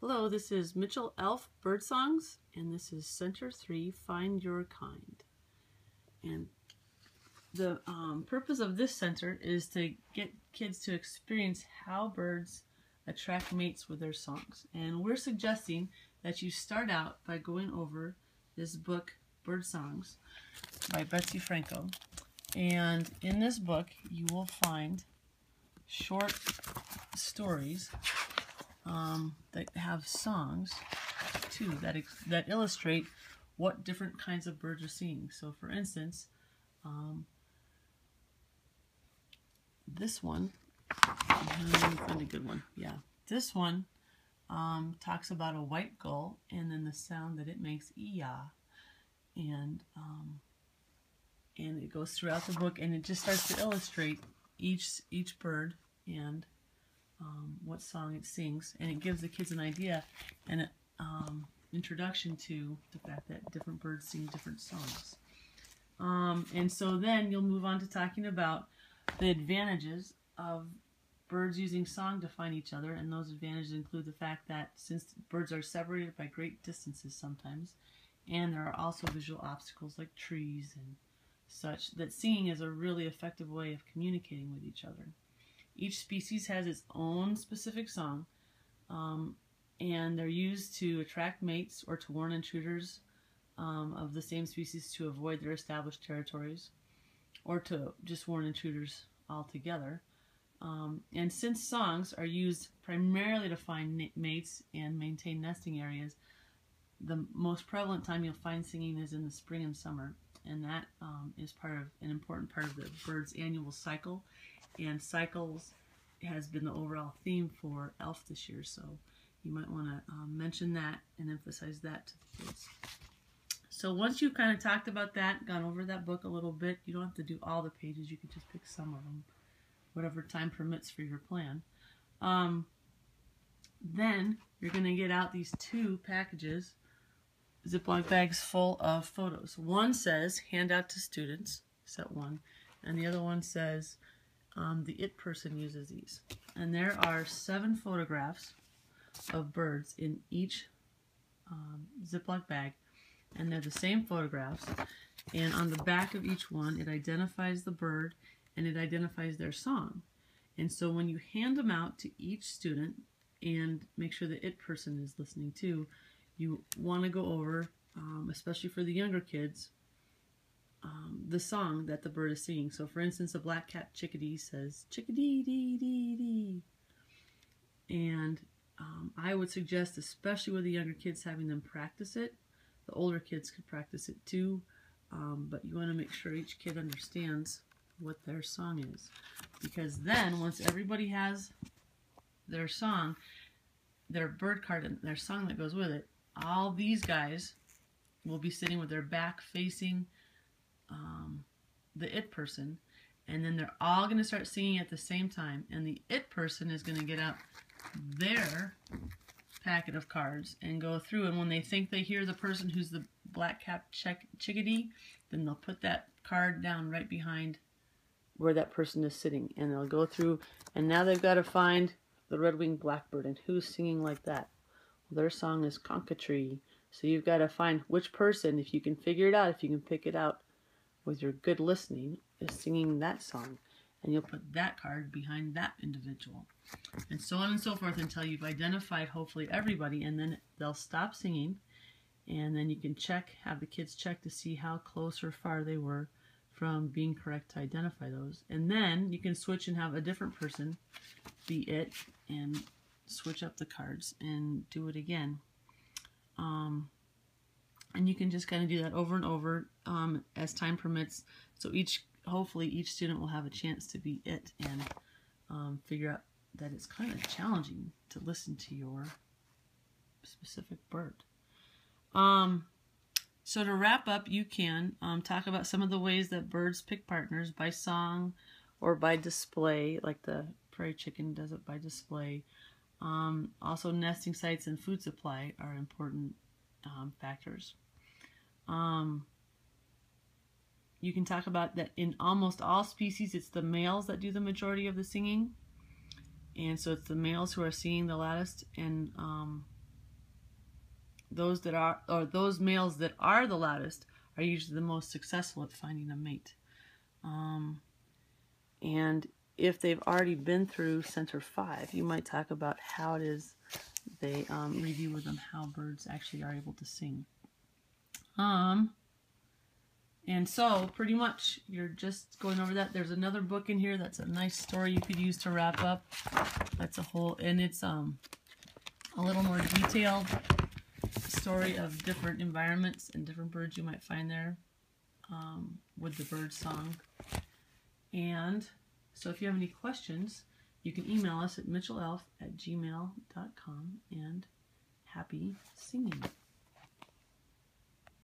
Hello, this is Mitchell ELF Birdsongs, and this is Center 3, Find Your Kind. And the purpose of this center is to get kids to experience how birds attract mates with their songs. And we're suggesting that you start out by going over this book, Birdsongs, by Betsy Franco. And in this book, you will find short stories that have songs too that illustrate what different kinds of birds are singing. So for instance, this one, let me find a good one. Yeah, this one talks about a white gull and then the sound that it makes, ee-yah, and it goes throughout the book, and it just starts to illustrate each bird and what song it sings, and it gives the kids an idea and an introduction to the fact that different birds sing different songs. And so then you'll move on to talking about the advantages of birds using song to find each other, and those advantages include the fact that since birds are separated by great distances sometimes, and there are also visual obstacles like trees and such, that singing is a really effective way of communicating with each other. Each species has its own specific song, and they're used to attract mates or to warn intruders of the same species to avoid their established territories, or to just warn intruders altogether. And since songs are used primarily to find mates and maintain nesting areas, the most prevalent time you'll find singing is in the spring and summer, and that is an important part of the bird's annual cycle. And cycles has been the overall theme for ELF this year, so you might want to mention that and emphasize that to the kids. So once you've kind of talked about that, gone over that book a little bit, you don't have to do all the pages, you can just pick some of them, whatever time permits for your plan. Then you're going to get out these two packages, Ziploc bags full of photos. One says, hand out to students, set one, and the other one says, the it person uses these. And there are 7 photographs of birds in each Ziploc bag, and they're the same photographs, and on the back of each one it identifies the bird and it identifies their song. And so when you hand them out to each student, and make sure the it person is listening too, you want to go over, especially for the younger kids, the song that the bird is singing. So for instance, a black-capped chickadee says chickadee-dee-dee-dee. And I would suggest, especially with the younger kids, having them practice it. The older kids could practice it too, but you want to make sure each kid understands what their song is. Because then, once everybody has their song, their bird card, and their song that goes with it, all these guys will be sitting with their back facing the it person, and then they're all going to start singing at the same time, and the it person is going to get out their packet of cards and go through, and when they think they hear the person who's the black-capped chickadee, then they'll put that card down right behind where that person is sitting, and they'll go through, and now they've got to find the red-winged blackbird, and who's singing like that? Well, their song is Concatree. So you've got to find which person, if you can figure it out, if you can pick it out with your good listening, is singing that song. And you'll put that card behind that individual. And so on and so forth until you've identified hopefully everybody, and then they'll stop singing, and then you can check, have the kids check to see how close or far they were from being correct to identify those. And then you can switch and have a different person be it and switch up the cards and do it again. And you can just kind of do that over and over as time permits. So hopefully each student will have a chance to be it and figure out that it's kind of challenging to listen to your specific bird. So to wrap up, you can talk about some of the ways that birds pick partners by song or by display, like the prairie chicken does it by display. Also, nesting sites and food supply are important factors. You can talk about that in almost all species, it's the males that do the majority of the singing. And so it's the males who are singing the loudest, and those males that are the loudest are usually the most successful at finding a mate. And if they've already been through Center 5, you might talk about how it is they review with them how birds actually are able to sing. And so pretty much you're just going over that. There's another book in here that's a nice story you could use to wrap up. That's a whole, and it's a little more detailed story of different environments and different birds you might find there with the bird song. And so if you have any questions, you can email us at mitchellelf@gmail.com, and happy singing.